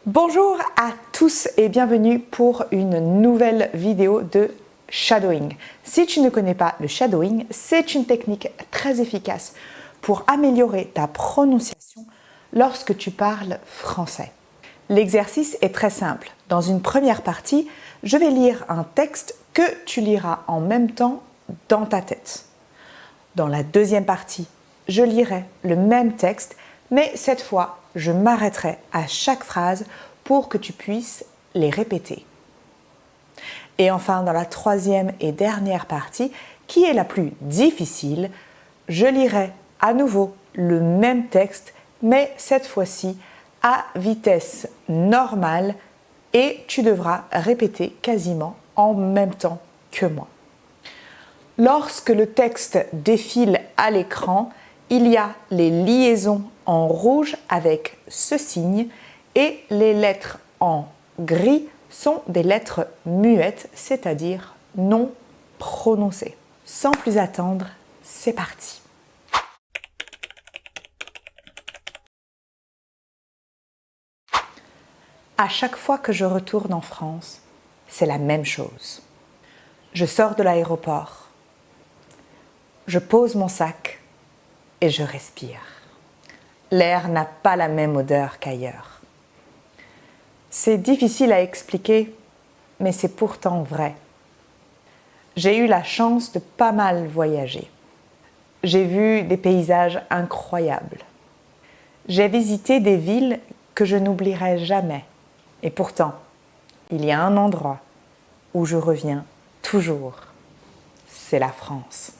Bonjour à tous et bienvenue pour une nouvelle vidéo de shadowing. Si tu ne connais pas le shadowing, c'est une technique très efficace pour améliorer ta prononciation lorsque tu parles français. L'exercice est très simple. Dans une première partie, je vais lire un texte que tu liras en même temps dans ta tête. Dans la deuxième partie, je lirai le même texte, mais cette fois, je m'arrêterai à chaque phrase pour que tu puisses les répéter. Et enfin, dans la troisième et dernière partie, qui est la plus difficile, je lirai à nouveau le même texte, mais cette fois-ci à vitesse normale et tu devras répéter quasiment en même temps que moi. Lorsque le texte défile à l'écran, il y a les liaisons en rouge avec ce signe et les lettres en gris sont des lettres muettes, c'est-à-dire non prononcées. Sans plus attendre, c'est parti. À chaque fois que je retourne en France, c'est la même chose. Je sors de l'aéroport, je pose mon sac et je respire. L'air n'a pas la même odeur qu'ailleurs. C'est difficile à expliquer, mais c'est pourtant vrai. J'ai eu la chance de pas mal voyager. J'ai vu des paysages incroyables. J'ai visité des villes que je n'oublierai jamais. Et pourtant, il y a un endroit où je reviens toujours. C'est la France.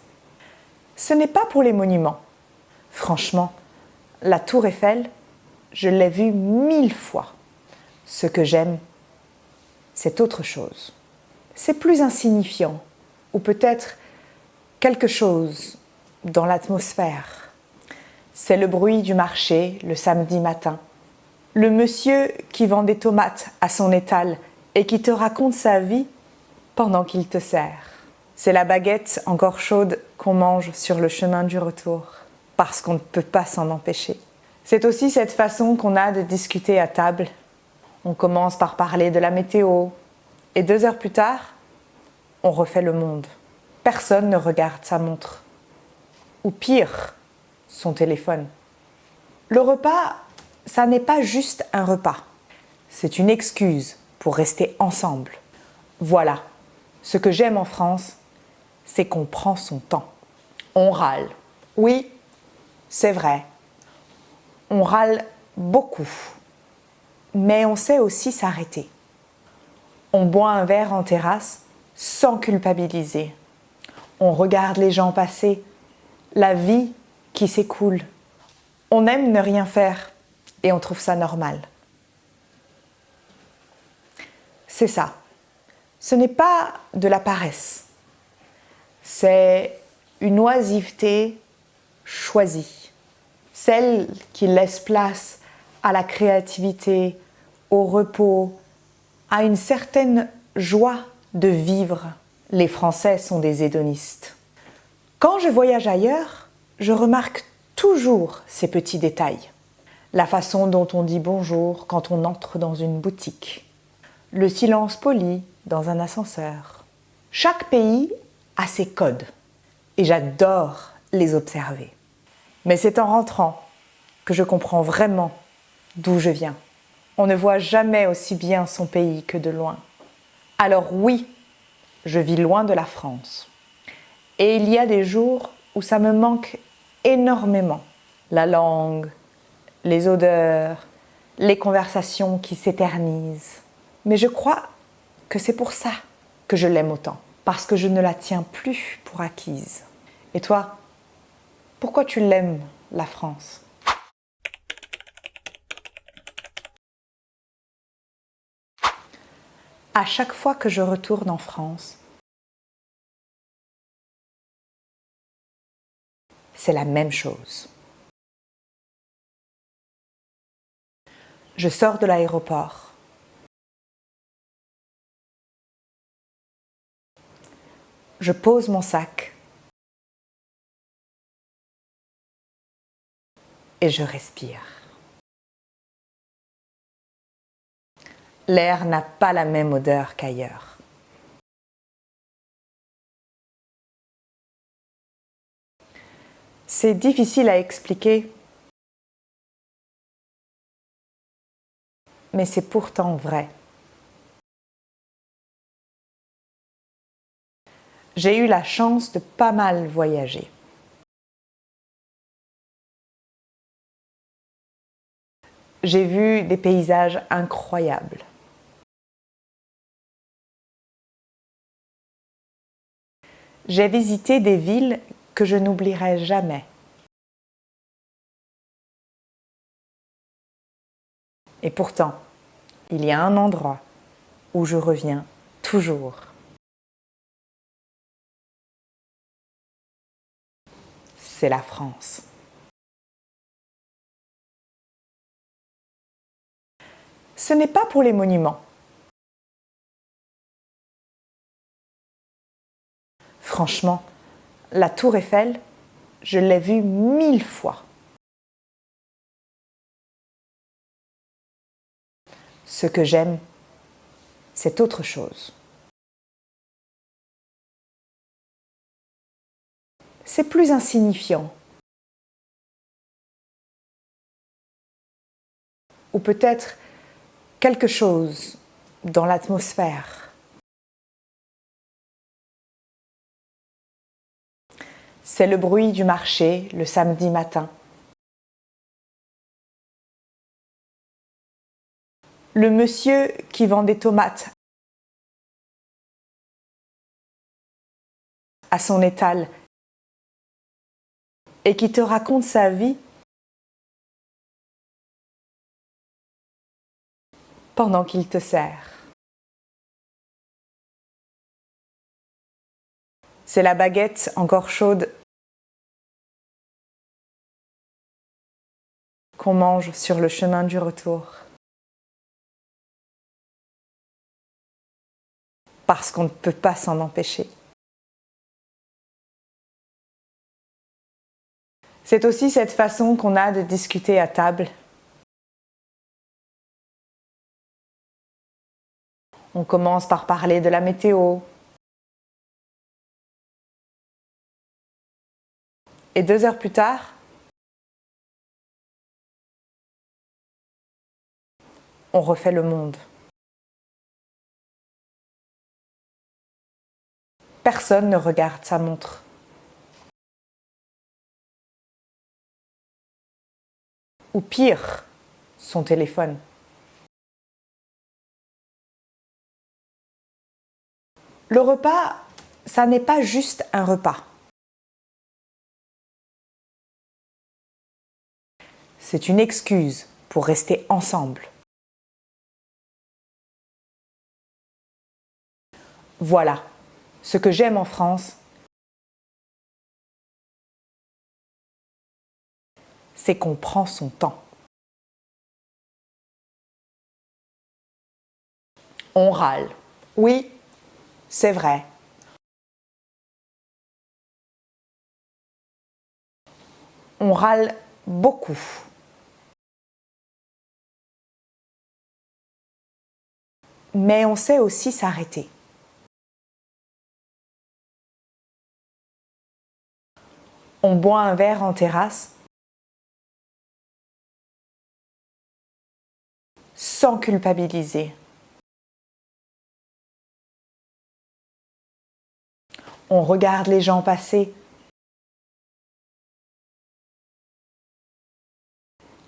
Ce n'est pas pour les monuments. Franchement, la Tour Eiffel, je l'ai vue 1000 fois. Ce que j'aime, c'est autre chose. C'est plus insignifiant, ou peut-être quelque chose dans l'atmosphère. C'est le bruit du marché le samedi matin. Le monsieur qui vend des tomates à son étal et qui te raconte sa vie pendant qu'il te sert. C'est la baguette encore chaude qu'on mange sur le chemin du retour, parce qu'on ne peut pas s'en empêcher. C'est aussi cette façon qu'on a de discuter à table. On commence par parler de la météo, et 2 heures plus tard, on refait le monde. Personne ne regarde sa montre. Ou pire, son téléphone. Le repas, ça n'est pas juste un repas. C'est une excuse pour rester ensemble. Voilà, ce que j'aime en France, c'est qu'on prend son temps. On râle. Oui, c'est vrai. On râle beaucoup. Mais on sait aussi s'arrêter. On boit un verre en terrasse sans culpabiliser. On regarde les gens passer, la vie qui s'écoule. On aime ne rien faire et on trouve ça normal. C'est ça. Ce n'est pas de la paresse. C'est une oisiveté choisie. Celle qui laisse place à la créativité, au repos, à une certaine joie de vivre. Les Français sont des hédonistes. Quand je voyage ailleurs, je remarque toujours ces petits détails. La façon dont on dit bonjour quand on entre dans une boutique. Le silence poli dans un ascenseur. Chaque pays a ses codes et j'adore les observer. Mais c'est en rentrant que je comprends vraiment d'où je viens. On ne voit jamais aussi bien son pays que de loin. Alors oui, je vis loin de la France. Et il y a des jours où ça me manque énormément. La langue, les odeurs, les conversations qui s'éternisent. Mais je crois que c'est pour ça que je l'aime autant. Parce que je ne la tiens plus pour acquise. Et toi, pourquoi tu l'aimes, la France ? À chaque fois que je retourne en France, c'est la même chose. Je sors de l'aéroport. Je pose mon sac. Et je respire. L'air n'a pas la même odeur qu'ailleurs. C'est difficile à expliquer, mais c'est pourtant vrai. J'ai eu la chance de pas mal voyager. J'ai vu des paysages incroyables. J'ai visité des villes que je n'oublierai jamais. Et pourtant, il y a un endroit où je reviens toujours. C'est la France. Ce n'est pas pour les monuments. Franchement, la Tour Eiffel, je l'ai vue 1000 fois. Ce que j'aime, c'est autre chose. C'est plus insignifiant. Ou peut-être quelque chose dans l'atmosphère. C'est le bruit du marché le samedi matin. Le monsieur qui vend des tomates à son étal et qui te raconte sa vie pendant qu'il te sert. C'est la baguette encore chaude qu'on mange sur le chemin du retour. Parce qu'on ne peut pas s'en empêcher. C'est aussi cette façon qu'on a de discuter à table. On commence par parler de la météo. Et 2 heures plus tard, on refait le monde. Personne ne regarde sa montre. Ou pire, son téléphone. Le repas, ça n'est pas juste un repas. C'est une excuse pour rester ensemble. Voilà, ce que j'aime en France, c'est qu'on prend son temps. On râle. Oui, c'est vrai. On râle beaucoup. Mais on sait aussi s'arrêter. On boit un verre en terrasse sans culpabiliser. On regarde les gens passer.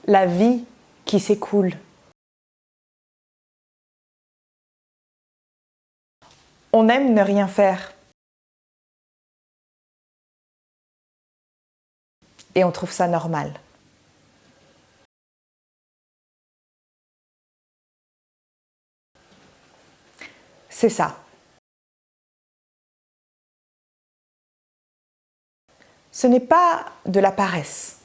La vie qui s'écoule. On aime ne rien faire. Et on trouve ça normal. C'est ça. Ce n'est pas de la paresse.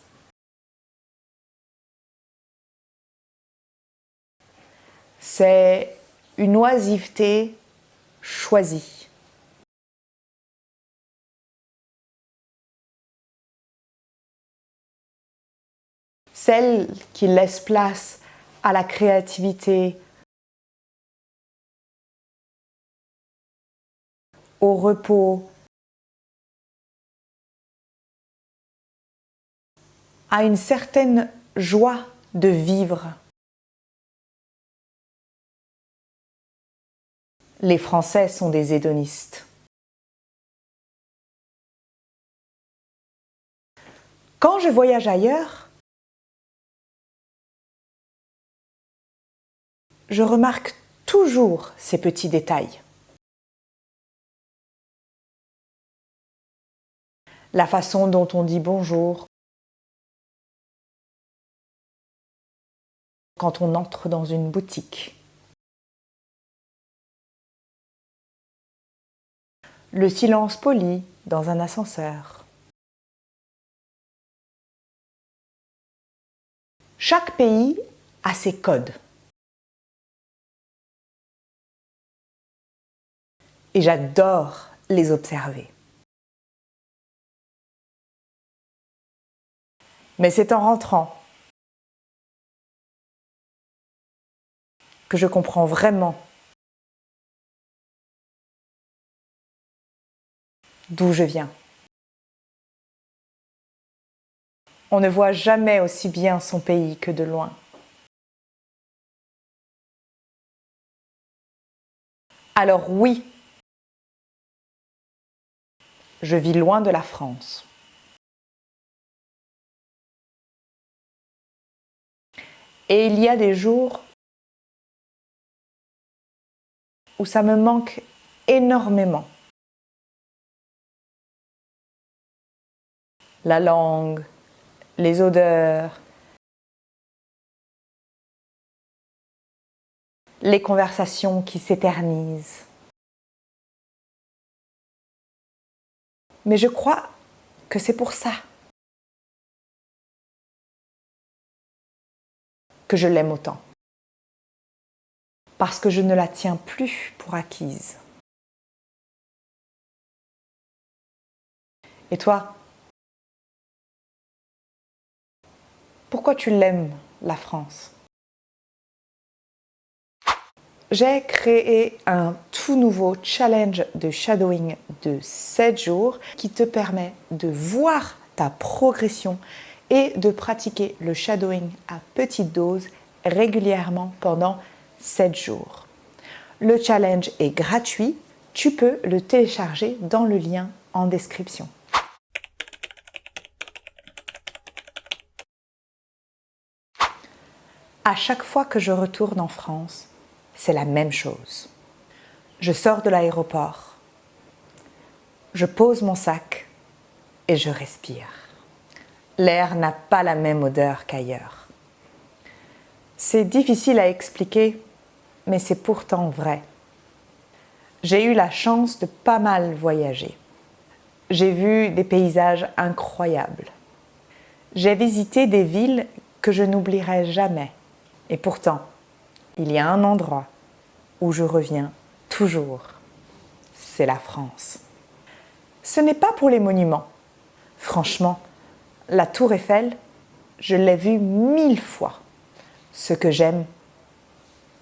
C'est une oisiveté choisie. Celle qui laisse place à la créativité, au repos, à une certaine joie de vivre. Les Français sont des hédonistes. Quand je voyage ailleurs, je remarque toujours ces petits détails. La façon dont on dit bonjour quand on entre dans une boutique. Le silence poli dans un ascenseur. Chaque pays a ses codes. Et j'adore les observer. Mais c'est en rentrant que je comprends vraiment d'où je viens. On ne voit jamais aussi bien son pays que de loin. Alors oui, je vis loin de la France. Et il y a des jours où ça me manque énormément. La langue, les odeurs, les conversations qui s'éternisent. Mais je crois que c'est pour ça que je l'aime autant. Parce que je ne la tiens plus pour acquise. Et toi? Pourquoi tu l'aimes, la France? J'ai créé un tout nouveau challenge de shadowing de 7 jours qui te permet de voir ta progression et de pratiquer le shadowing à petite dose régulièrement pendant 7 jours. Le challenge est gratuit, tu peux le télécharger dans le lien en description. À chaque fois que je retourne en France, c'est la même chose. Je sors de l'aéroport, je pose mon sac et je respire. L'air n'a pas la même odeur qu'ailleurs. C'est difficile à expliquer, mais c'est pourtant vrai. J'ai eu la chance de pas mal voyager. J'ai vu des paysages incroyables. J'ai visité des villes que je n'oublierai jamais. Et pourtant, il y a un endroit où je reviens toujours. C'est la France. Ce n'est pas pour les monuments. Franchement, la Tour Eiffel, je l'ai vue 1000 fois. Ce que j'aime,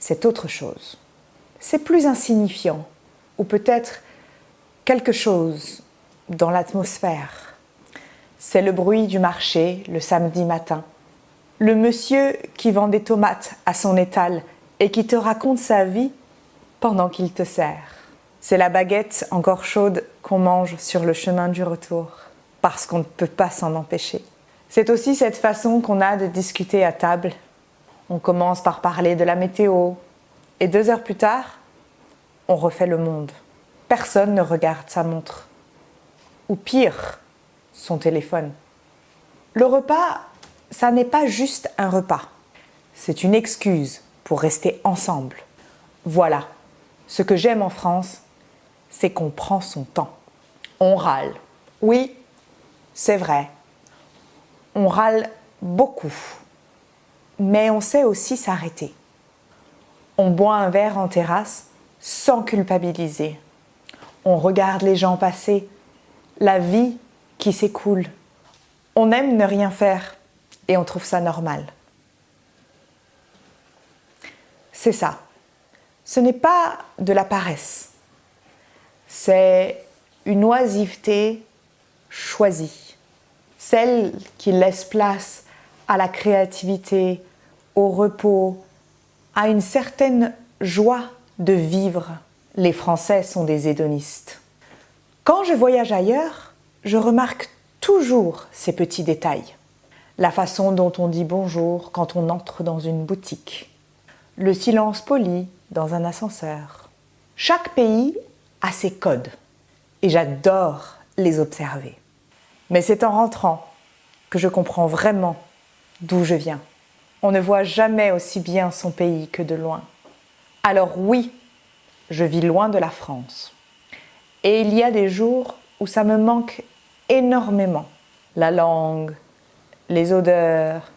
c'est autre chose. C'est plus insignifiant, ou peut-être quelque chose dans l'atmosphère. C'est le bruit du marché le samedi matin. Le monsieur qui vend des tomates à son étal et qui te raconte sa vie pendant qu'il te sert. C'est la baguette encore chaude qu'on mange sur le chemin du retour, parce qu'on ne peut pas s'en empêcher. C'est aussi cette façon qu'on a de discuter à table. On commence par parler de la météo, et 2 heures plus tard, on refait le monde. Personne ne regarde sa montre. Ou pire, son téléphone. Le repas, ça n'est pas juste un repas. C'est une excuse pour rester ensemble. Voilà, ce que j'aime en France, c'est qu'on prend son temps. On râle. Oui, c'est vrai. On râle beaucoup. Mais on sait aussi s'arrêter. On boit un verre en terrasse sans culpabiliser. On regarde les gens passer, la vie qui s'écoule. On aime ne rien faire et on trouve ça normal. C'est ça. Ce n'est pas de la paresse. c'est une oisiveté choisie, celle qui laisse place à la créativité, au repos, à une certaine joie de vivre. Les Français sont des hédonistes. Quand je voyage ailleurs, je remarque toujours ces petits détails. La façon dont on dit bonjour quand on entre dans une boutique, le silence poli dans un ascenseur. Chaque pays a ses codes et j'adore les observer. Mais c'est en rentrant que je comprends vraiment d'où je viens. On ne voit jamais aussi bien son pays que de loin. Alors oui, je vis loin de la France. Et il y a des jours où ça me manque énormément. La langue, les odeurs,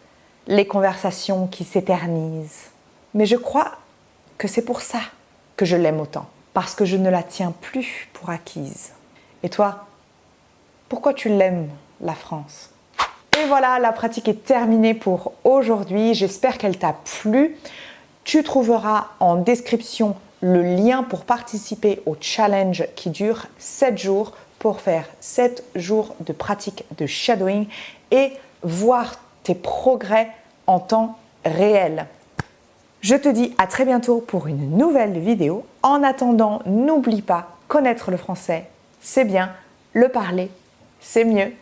les conversations qui s'éternisent. Mais je crois que c'est pour ça que je l'aime autant. Parce que je ne la tiens plus pour acquise. Et toi, pourquoi tu l'aimes, la France ? Et voilà, la pratique est terminée pour aujourd'hui. J'espère qu'elle t'a plu. Tu trouveras en description le lien pour participer au challenge qui dure 7 jours pour faire 7 jours de pratique de shadowing et voir tes progrès en temps réel. Je te dis à très bientôt pour une nouvelle vidéo. En attendant, n'oublie pas, connaître le français, c'est bien, le parler, c'est mieux.